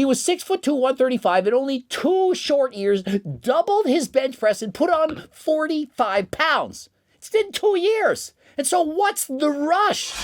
He was 6'2", 135 in only 2 short years, doubled his bench press and put on 45 pounds. It's in 2 years. And so what's the rush?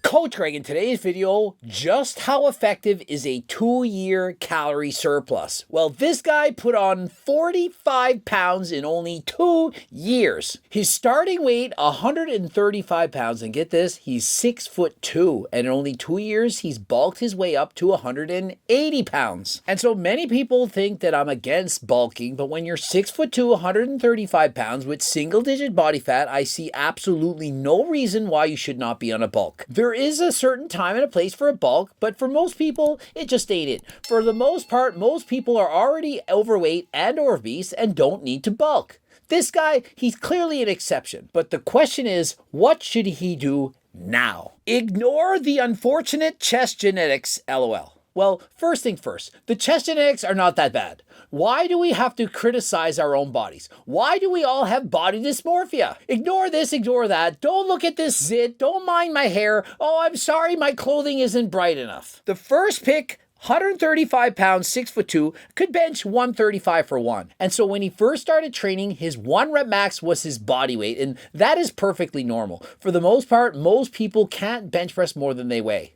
Coach Greg, in today's video, just how effective is a 2-year calorie surplus? Well, this guy put on 45 pounds in only 2 years. His starting weight, 135 pounds, and get this, he's 6'2", and in only 2 years, he's bulked his way up to 180 pounds. And so many people think that I'm against bulking, but when you're 6'2", 135 pounds with single-digit body fat, I see absolutely no reason why you should not be on a bulk. There is a certain time and a place for a bulk, but for most people, it just ain't it. For the most part, most people are already overweight and or obese and don't need to bulk. This guy, he's clearly an exception. But the question is, what should he do now? Ignore the unfortunate chest genetics, LOL. Well, first thing first, the chest genetics are not that bad. Why do we have to criticize our own bodies? Why do we all have body dysmorphia? Ignore this, ignore that. Don't look at this zit. Don't mind my hair. Oh, I'm sorry my clothing isn't bright enough. The first pick, 135 pounds, 6'2", could bench 135 for 1. And so when he first started training, his 1 rep max was his body weight, and that is perfectly normal. For the most part, most people can't bench press more than they weigh.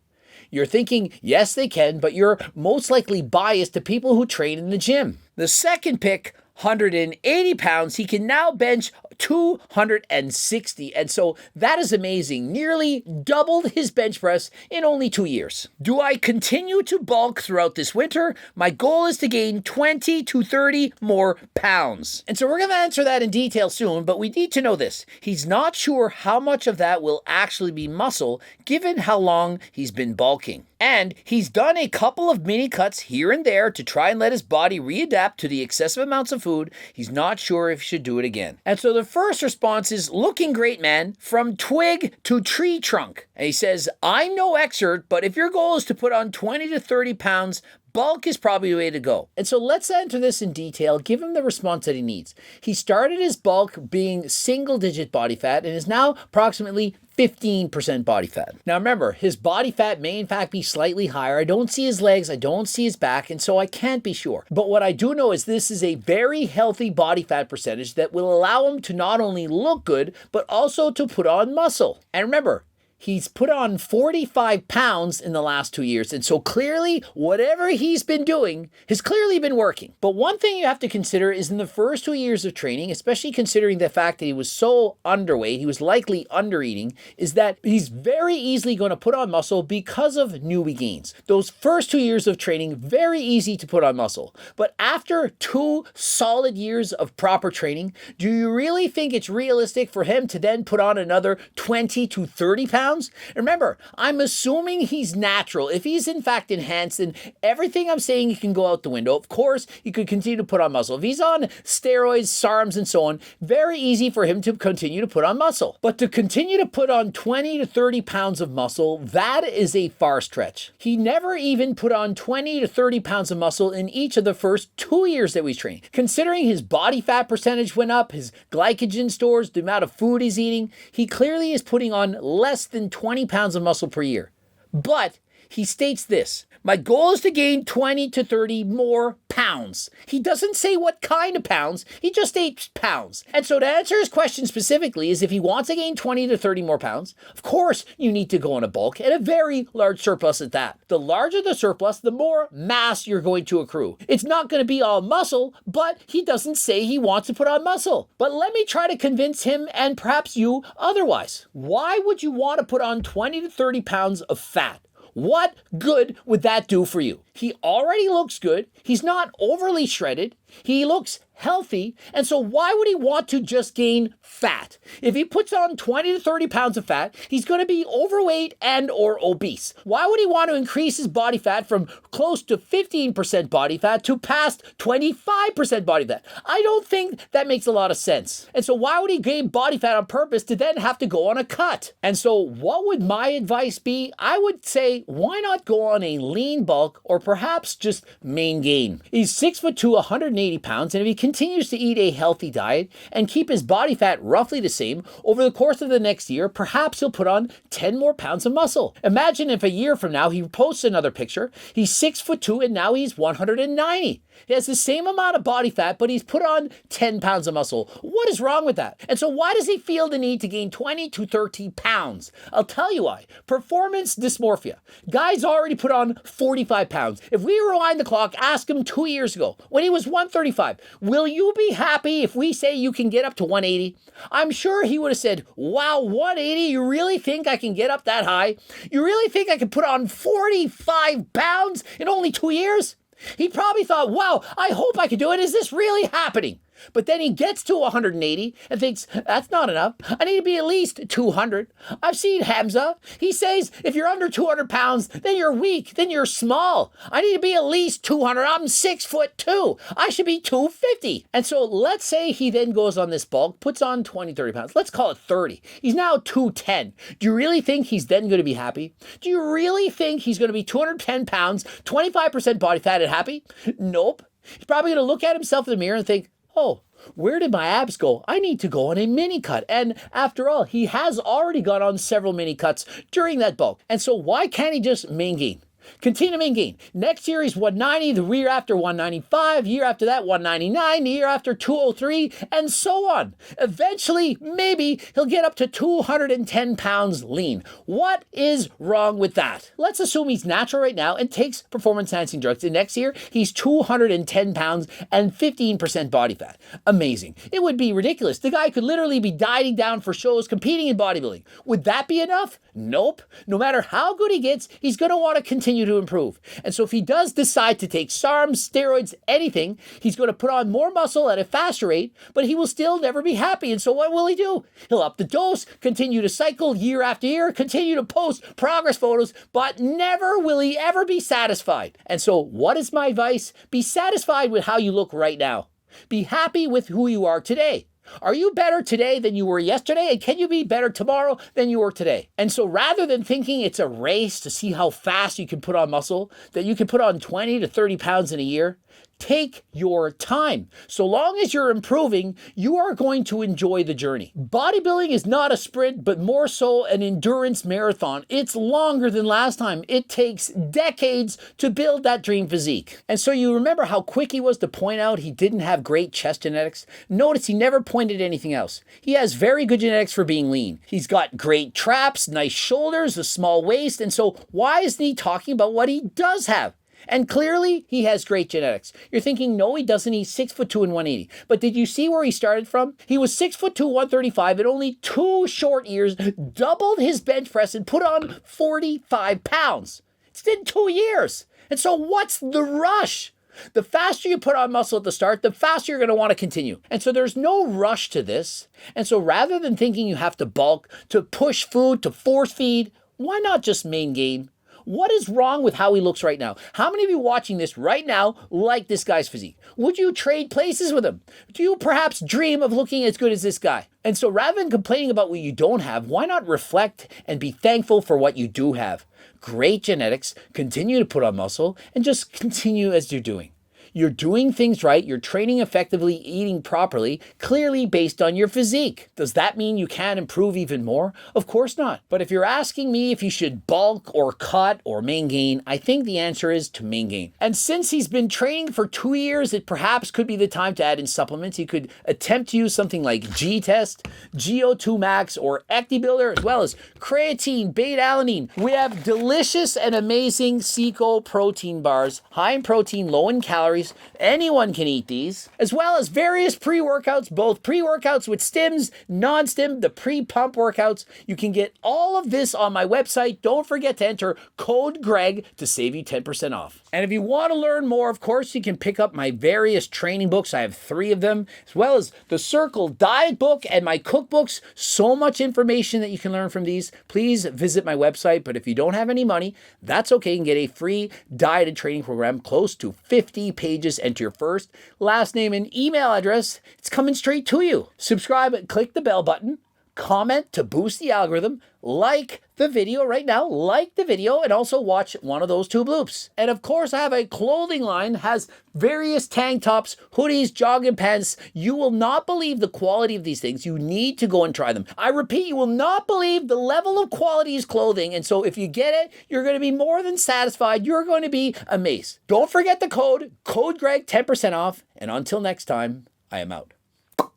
You're thinking, yes, they can, but you're most likely biased to people who train in the gym. The second pick, 180 pounds, he can now bench 260. And so that is amazing. Nearly doubled his bench press in only 2 years. Do I continue to bulk throughout this winter? My goal is to gain 20 to 30 more pounds. And so we're going to answer that in detail soon, but we need to know this. He's not sure how much of that will actually be muscle, given how long he's been bulking. And he's done a couple of mini cuts here and there to try and let his body readapt to the excessive amounts of food. He's not sure if he should do it again. And so the first response is, looking great, man, from twig to tree trunk. And he says, I'm no expert, but if your goal is to put on 20 to 30 pounds, bulk is probably the way to go. And so let's enter this in detail, give him the response that he needs. He started his bulk being single-digit body fat and is now approximately 15% body fat. Now remember, his body fat may in fact be slightly higher. I don't see his legs, I don't see his back, and so I can't be sure. But what I do know is this is a very healthy body fat percentage that will allow him to not only look good, but also to put on muscle. And remember, he's put on 45 pounds in the last 2 years. And so clearly, whatever he's been doing has clearly been working. But one thing you have to consider is in the first 2 years of training, especially considering the fact that he was so underweight, he was likely undereating, is that he's very easily going to put on muscle because of newbie gains. Those first 2 years of training, very easy to put on muscle. But after 2 solid years of proper training, do you really think it's realistic for him to then put on another 20 to 30 pounds? Remember, I'm assuming he's natural. If he's in fact enhanced, then everything I'm saying can go out the window. Of course, he could continue to put on muscle. If he's on steroids, SARMs, and so on, very easy for him to continue to put on muscle. But to continue to put on 20 to 30 pounds of muscle, that is a far stretch. He never even put on 20 to 30 pounds of muscle in each of the first 2 years that we trained. Considering his body fat percentage went up, his glycogen stores, the amount of food he's eating, he clearly is putting on less than 20 pounds of muscle per year. But he states this: my goal is to gain 20 to 30 more pounds. He doesn't say what kind of pounds, he just states pounds. And so to answer his question specifically is if he wants to gain 20 to 30 more pounds, of course you need to go on a bulk and a very large surplus at that. The larger the surplus, the more mass you're going to accrue. It's not going to be all muscle, but he doesn't say he wants to put on muscle. But let me try to convince him and perhaps you otherwise. Why would you want to put on 20 to 30 pounds of fat? What good would that do for you? He already looks good. He's not overly shredded. He looks healthy. And so why would he want to just gain fat? If he puts on 20 to 30 pounds of fat, he's going to be overweight and or obese. Why would he want to increase his body fat from close to 15% body fat to past 25% body fat? I don't think that makes a lot of sense. And so why would he gain body fat on purpose to then have to go on a cut? And so what would my advice be? I would say, why not go on a lean bulk or perhaps just main gain? He's 6'2", 180 180 pounds, and if he continues to eat a healthy diet and keep his body fat roughly the same over the course of the next year, perhaps he'll put on 10 more pounds of muscle. Imagine if a year from now he posts another picture, he's 6'2" and now he's 190. He has the same amount of body fat, but he's put on 10 pounds of muscle. What is wrong with that? And so why does he feel the need to gain 20 to 30 pounds? I'll tell you why. Performance dysmorphia. Guy's already put on 45 pounds. If we rewind the clock, ask him 2 years ago when he was 135, will you be happy if we say you can get up to 180? I'm sure he would have said, wow, 180? You really think I can get up that high? You really think I can put on 45 pounds in only 2 years? He probably thought, wow, I hope I can do it. Is this really happening? But then he gets to 180 and thinks, that's not enough. I need to be at least 200. I've seen Hamza. He says, if you're under 200 pounds, then you're weak, then you're small. I need to be at least 200. I'm 6'2". I should be 250. And so let's say he then goes on this bulk, puts on 20, 30 pounds. Let's call it 30. He's now 210. Do you really think he's then going to be happy? Do you really think he's going to be 210 pounds, 25% body fat and happy? Nope. He's probably going to look at himself in the mirror and think, oh, where did my abs go? I need to go on a mini cut. And after all, he has already gone on several mini cuts during that bulk. And so why can't he just main gain? Continue to main gain. Next year he's 190, the year after 195, year after that 199, the year after 203, and so on. Eventually, maybe he'll get up to 210 pounds lean. What is wrong with that? Let's assume he's natural right now and takes performance-enhancing drugs. And next year, he's 210 pounds and 15% body fat. Amazing. It would be ridiculous. The guy could literally be dieting down for shows, competing in bodybuilding. Would that be enough? Nope. No matter how good he gets, he's going to want to continue to improve. And so if he does decide to take SARMs, steroids, anything, he's going to put on more muscle at a faster rate, but he will still never be happy. And so what will he do? He'll up the dose, continue to cycle year after year, continue to post progress photos, but never will he ever be satisfied. And so what is my advice? Be satisfied with how you look right now. Be happy with who you are today. Are you better today than you were yesterday? And can you be better tomorrow than you were today? And so rather than thinking it's a race to see how fast you can put on muscle, that you can put on 20 to 30 pounds in a year, take your time. So long as you're improving, you are going to enjoy the journey. Bodybuilding is not a sprint, but more so an endurance marathon. It's longer than last time. It takes decades to build that dream physique. And so you remember how quick he was to point out he didn't have great chest genetics? Notice he never pointed anything else. He has very good genetics for being lean. He's got great traps, nice shoulders, a small waist. And so why isn't he talking about what he does have? And clearly, he has great genetics. You're thinking, no, he doesn't. He's 6'2" and 180. But did you see where he started from? He was 6'2", 135 in only 2 short years, doubled his bench press and put on 45 pounds. It's in 2 years. And so what's the rush? The faster you put on muscle at the start, the faster you're going to want to continue. And so there's no rush to this. And so rather than thinking you have to bulk, to push food, to force feed, why not just main gain? What is wrong with how he looks right now? How many of you watching this right now like this guy's physique? Would you trade places with him? Do you perhaps dream of looking as good as this guy? And so rather than complaining about what you don't have, why not reflect and be thankful for what you do have? Great genetics, continue to put on muscle, and just continue as you're doing. You're doing things right, you're training effectively, eating properly, clearly based on your physique. Does that mean you can't improve even more? Of course not. But if you're asking me if you should bulk or cut or main gain, I think the answer is to main gain. And since he's been training for 2 years, it perhaps could be the time to add in supplements. You could attempt to use something like G-Test, GO2 Max, or ActiBuilder, as well as creatine, beta-alanine. We have delicious and amazing Seco protein bars, high in protein, low in calories. Anyone can eat these, as well as various pre-workouts, both pre-workouts with stims, non-stim, the pre-pump workouts. You can get all of this on my website. Don't forget to enter code GREG to save you 10% off. And if you want to learn more, of course, you can pick up my various training books. I have 3 of them, as well as the Circle Diet Book and my cookbooks. So much information that you can learn from these. Please visit my website. But if you don't have any money, that's okay. You can get a free diet and training program, close to 50 pages. Enter your first, last name, and email address. It's coming straight to you. Subscribe and click the bell button. comment to boost the algorithm, like the video right now, like the video, and also watch one of those 2 bloops. And of course, I have a clothing line, has various tank tops, hoodies, jogging pants. You will not believe the quality of these things. You need to go and try them. I repeat, you will not believe the level of quality is clothing. And so if you get it, you're going to be more than satisfied. You're going to be amazed. Don't forget the code Greg, 10% off. And until next time, I am out.